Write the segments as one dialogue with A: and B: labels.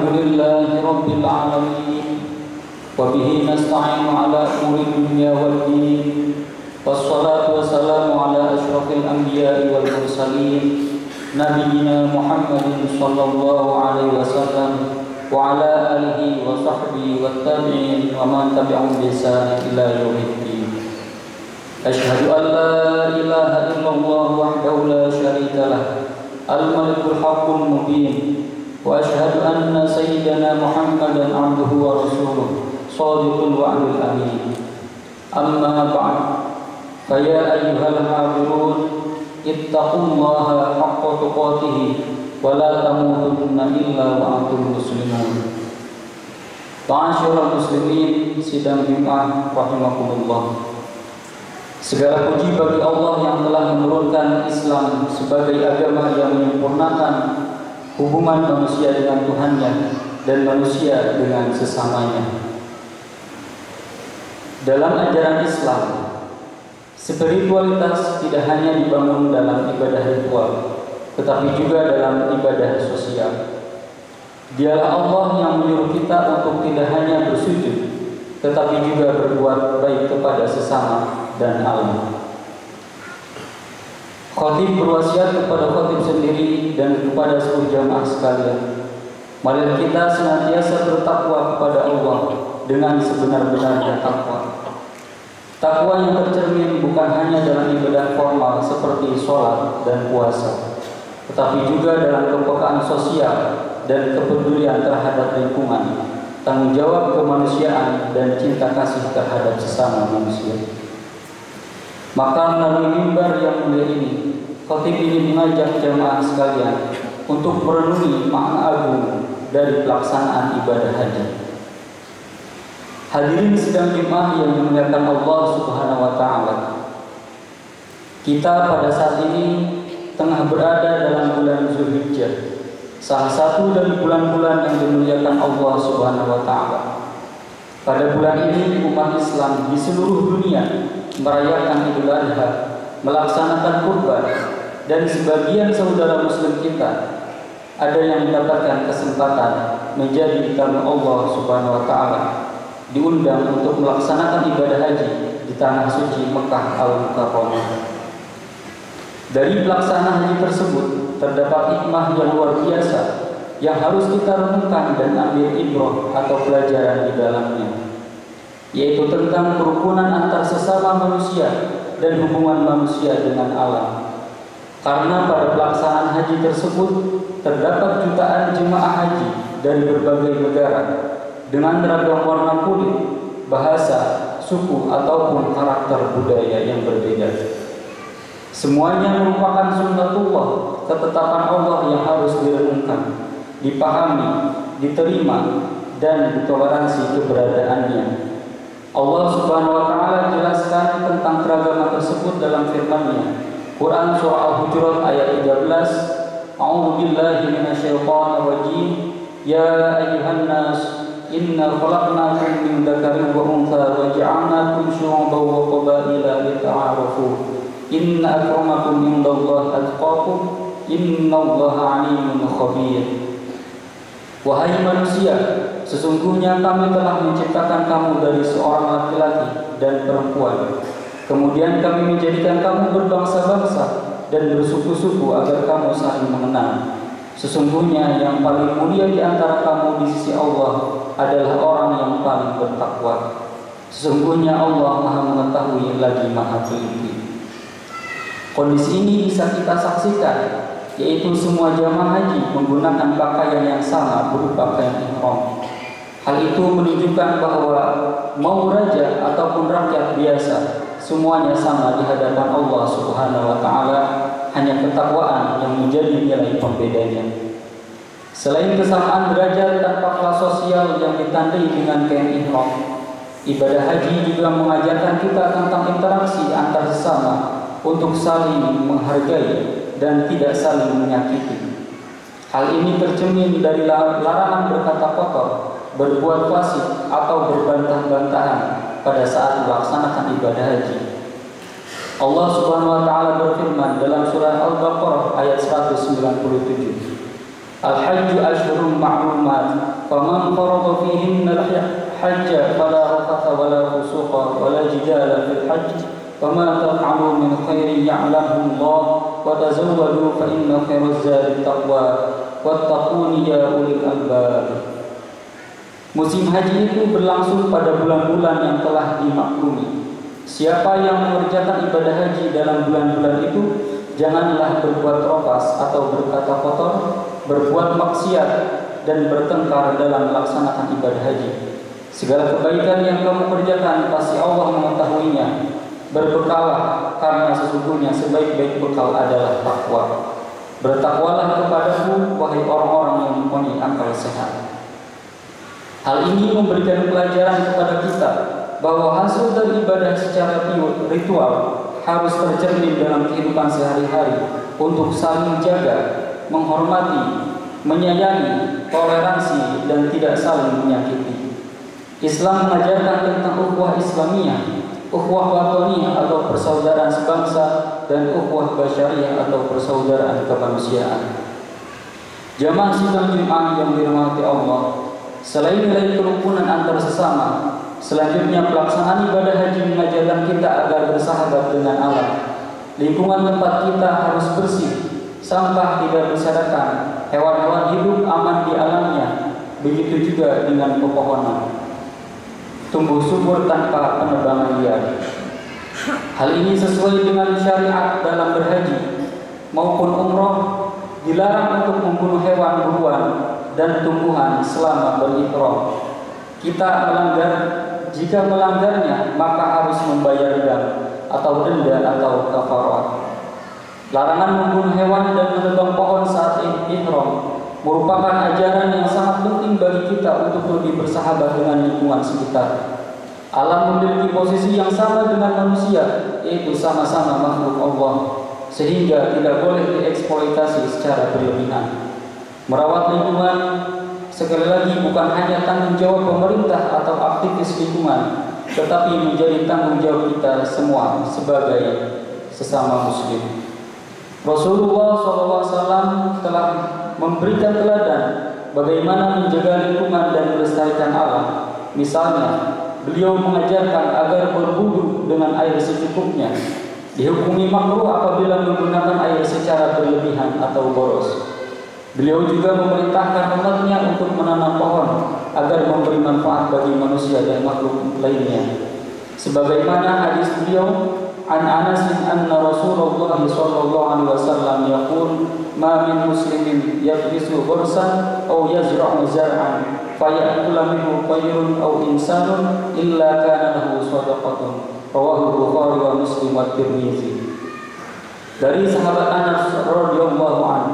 A: Alhamdulillahi Rabbil Alamin. Wabihi nasta'inu ala umuri dunya wal din. Wassalatu wassalamu ala asyrafil anbiya'i wal mursalin Nabiyyina Muhammadin sallallahu alaihi wasallam wa ala alihi wa sahbihi wa tabi'in wa man tabi'ahum bi ihsan ila yaumiddin. Asyhadu an la ilaha illallah wahdahu la syarika lah, al-malikul haqqul mubin. Wa asyhadu anna sayyidana Muhammadan abduhu wa rasuluh shadiqul wa'dil amin. Amma ba'd, fa ya ayyuhal hadirun ittaqullaha haqqa tuqatih wa la tamutunna illa wa antum muslimun. Ma'asyiral muslimin sidang Jumat rahimakumullah. Segala puji bagi Allah yang telah menurunkan Islam sebagai agama yang menyempurnakan hubungan manusia dengan Tuhannya dan manusia dengan sesamanya. Dalam ajaran Islam, spiritualitas tidak hanya dibangun dalam ibadah ritual, tetapi juga dalam ibadah sosial. Dialah Allah yang menyuruh kita untuk tidak hanya bersujud, tetapi juga berbuat baik kepada sesama dan alam. Khatib berwasiat kepada khatib sendiri dan kepada seluruh jamaah sekalian, marilah kita senantiasa bertakwa kepada Allah dengan sebenar-benarnya takwa. Takwa yang tercermin bukan hanya dalam ibadah formal seperti sholat dan puasa, tetapi juga dalam kepekaan sosial dan kepedulian terhadap lingkungan, tanggung jawab kemanusiaan dan cinta kasih terhadap sesama manusia. Maka melalui mimbar yang mulia ini, khatib ini mengajak jamaah sekalian untuk merenungi makna agung dari pelaksanaan ibadah haji. Hadirin sidang Jumat yang dimuliakan Allah Subhanahu wa taala. Kita pada saat ini tengah berada dalam bulan Zulhijjah, salah satu dari bulan-bulan yang dimuliakan Allah Subhanahu wa taala. Pada bulan ini umat Islam di seluruh dunia merayakan Idul Adha, melaksanakan kurban, dan sebagian saudara muslim kita ada yang mendapatkan kesempatan menjadi tamu Allah Subhanahu wa taala, diundang untuk melaksanakan ibadah haji di tanah suci Mekah Al-Mukarramah. Dari pelaksanaan haji tersebut terdapat hikmah yang luar biasa yang harus kita renungkan dan ambil ibrah atau pelajaran di dalamnya, yaitu tentang kerukunan antar sesama manusia dan hubungan manusia dengan alam. Karena pada pelaksanaan haji tersebut terdapat jutaan jemaah haji dari berbagai negara dengan ragam warna kulit, bahasa, suku ataupun karakter budaya yang berbeda. Semuanya merupakan sunnatullah, ketetapan Allah yang harus direnungkan, dipahami, diterima, dan ditoleransi keberadaannya. Allah Subhanahu wa taala jelaskan tentang keragaman tersebut dalam firman-Nya. Quran surah Al-Hujurat ayat 13. A'udzu billahi minasyaitonir rajim. Ya ayyuhan nas, inna khalaqnakum min dzakarin wa untha wa ja'alnakum syu'uban wa qabaila lita'arafu. Inna akramakum indallahi atqakum. Innallaha 'alimun khabir. Wahai manusia, sesungguhnya kami telah menciptakan kamu dari seorang laki-laki dan perempuan. Kemudian kami menjadikan kamu berbangsa-bangsa dan bersuku-suku agar kamu saling mengenal. Sesungguhnya yang paling mulia di antara kamu di sisi Allah adalah orang yang paling bertakwa. Sesungguhnya Allah Maha mengetahui lagi Maha teliti. Kondisi ini bisa kita saksikan, yaitu semua jamaah haji menggunakan pakaian yang sama berupa kain ihram. Hal itu menunjukkan bahwa mau raja ataupun rakyat biasa, semuanya sama di hadapan Allah Subhanahu wa taala, hanya ketakwaan yang menjadi nilai pembedanya. Selain kesamaan derajat tanpa kelas sosial yang ditandai dengan kain ihram, ibadah haji juga mengajarkan kita tentang interaksi antar sesama untuk saling menghargai dan tidak saling menyakiti. Hal ini tercermin dari larangan berkata kotor, berbuat fasik atau berbantah-bantahan pada saat melaksanakan ibadah haji. Allah Subhanahu wa taala berfirman dalam surah Al-Baqarah ayat 197. Al-Hajju Ashhurun Ma'lumat, faman farada fihinna al-hajja fala rafatha wala fusuqa wala jidala fil hajj wama taf'alu min khairin ya'lamhu Allah wa tazawwadu fa inna khairaz zadi taqwa wattaquni ya ulil albab. Musim haji itu berlangsung pada bulan-bulan yang telah dimaklumi. Siapa yang mengerjakan ibadah haji dalam bulan-bulan itu, janganlah berbuat rafas atau berkata kotor, berbuat maksiat, dan bertengkar dalam melaksanakan ibadah haji. Segala kebaikan yang kamu kerjakan pasti Allah mengetahuinya. Berbekalah, karena sesungguhnya sebaik-baik bekal adalah takwa. Bertakwalah kepadaku, wahai orang-orang yang mempunyai akal sehat. Hal ini memberikan pelajaran kepada kita bahwa hasil dari ibadah secara ritual harus tercermin dalam kehidupan sehari-hari untuk saling jaga, menghormati, menyayangi, toleransi, dan tidak saling menyakiti. Islam mengajarkan tentang ukhuwah Islamiyah, ukhuwah watoniyah atau persaudaraan sebangsa, dan ukhuwah basyariyah atau persaudaraan kemanusiaan. Jamaah sidang Jumat yang dirahmati Allah, selain nilai kerukunan antar sesama, selanjutnya pelaksanaan ibadah haji mengajarkan kita agar bersahabat dengan alam. Lingkungan tempat kita harus bersih, sampah tidak berserakan, hewan-hewan hidup aman di alamnya. Begitu juga dengan pepohonan, tumbuh subur tanpa penebangan liar. Hal ini sesuai dengan syariat dalam berhaji maupun umroh. Dilarang untuk membunuh hewan buruan dan tumbuhan selama berihram. Jika melanggarnya maka harus membayar dam atau denda atau kafarat. Larangan membunuh hewan dan menebang pohon saat ihram merupakan ajaran yang sangat penting bagi kita untuk lebih bersahabat dengan lingkungan sekitar. Alam memiliki posisi yang sama dengan manusia, yaitu sama-sama makhluk Allah, sehingga tidak boleh dieksploitasi secara berlebihan. Merawat lingkungan, sekali lagi, bukan hanya tanggung jawab pemerintah atau aktivis lingkungan, tetapi menjadi tanggung jawab kita semua sebagai sesama muslim. Rasulullah SAW telah memberikan teladan bagaimana menjaga lingkungan dan melestarikan alam. Misalnya, beliau mengajarkan agar berwudu dengan air secukupnya. Dihukumi makruh apabila menggunakan air secara berlebihan atau boros. Beliau juga memerintahkan umatnya untuk menanam pohon agar memberi manfaat bagi manusia dan makhluk lainnya. Sebagaimana hadis beliau, an Anas anna Rasulullah sallallahu alaihi wasallam yaqul, ma min muslimin yaqbisu ghursan aw yazra'u zar'an faya'kulu minhu tayrun aw insanun illa kana lahu shadaqatun. Rawahu Bukhari wa Muslim wa Tirmizi. Dari sahabat Anas radhiyallahu anhu,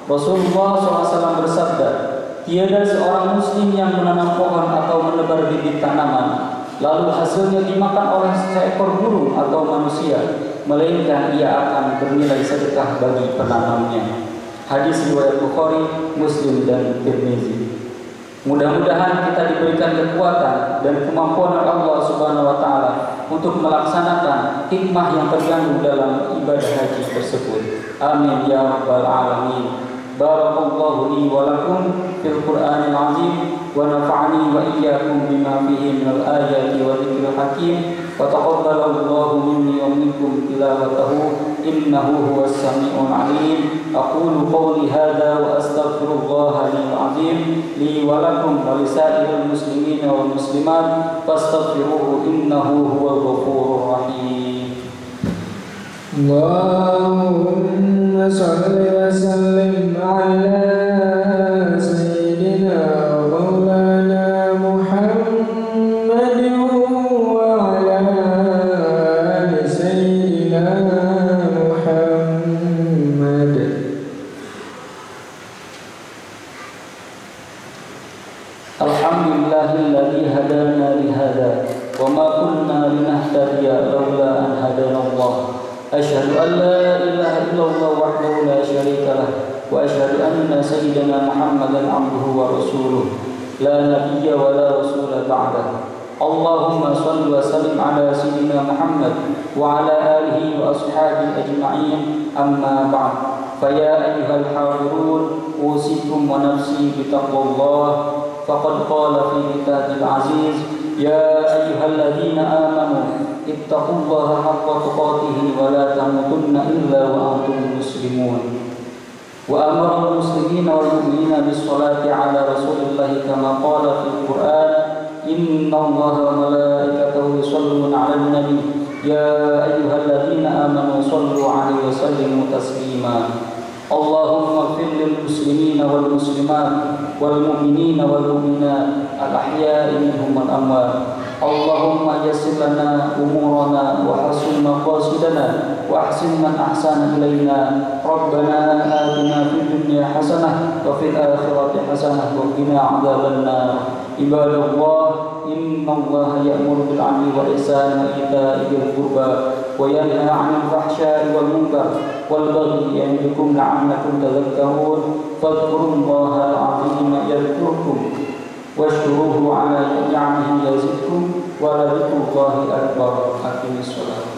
A: Rasulullah SAW bersabda, tiada seorang muslim yang menanam pohon atau menebar bibit tanaman, lalu hasilnya dimakan oleh seekor burung atau manusia, melainkan ia akan bernilai sedekah bagi penanamnya. Hadis riwayat Bukhari, Muslim, dan Tirmizi. Mudah-mudahan kita diberikan kekuatan dan kemampuan Allah Subhanahu wa Ta'ala untuk melaksanakan hikmah yang terkandung dalam ibadah haji tersebut. Amin ya rabbal alamin. Barakallahu li wa lakum fil Qur'anil azim wa nafa'ani wa iyyakum bima fihi minal ayati wa dzikril hakim wa taqabbalallahu minni wa minkum tilawatahu innahu huwas samiul alim. Aqulu qawli hadza wa astaghfirullaha lil azim li wa lakum wa lisairil muslimin wal muslimat fastaghfiruhu innahu huwal ghafurur rahim.
B: Allahumma shalli wa sallim ala sayyidina wa maulana Muhammadin wa ala ali sayyidina Muhammad.
A: Alhamdulillahilladzi hadana li hadza wa ma kunna linahtadiya laula an hadana Allah. Asyhadu an la ilaha illallah wahdahu la syarika lah wa asyhadu anna sayyidana Muhammadan abduhu wa rasuluh la nabiyya wa la rasula ba'dah. Allahumma shalli wa sallim ala sayyidina Muhammad wa ala alihi wa ashabihi ajma'in, amma ba'd. Fa ya ayyuhal hadirun usikum wa nafsi bi taqwallah فقد قال في كتابه العزيز: يا أيها الذين آمنوا اتقوا الله حق تقاته ولا تموتن إلا وأنتم مسلمون. وأمر المسلمين والمؤمنين بالصلاة على رسول الله كما قال في القرآن: إن الله وملائكته يصلون على النبي يا أيها الذين آمنوا صلوا عليه وسلموا تسليما. اللهم اغفر للمسلمين والمسلمات والمؤمنين والمؤمنات الأحياء منهم والأموات. اللهم يسر لنا أمورنا وحسن مقاصدنا وأحسن من أحسن إلينا. ربنا آتنا في الدنيا حسنة وفي الآخرة حسنة وقنا عذاب النار. عباد الله، إن الله يأمر بالعدل والإحسان وإيتاء ذي القربى وينهى عن الفحشاء والمنكر والبغي يعظكم لعلكم تذكرون. فاذكروا الله العظيم يذكركم واشكروه على نعمه يزدكم ولذكر الله أكبر. أقم الصلاة.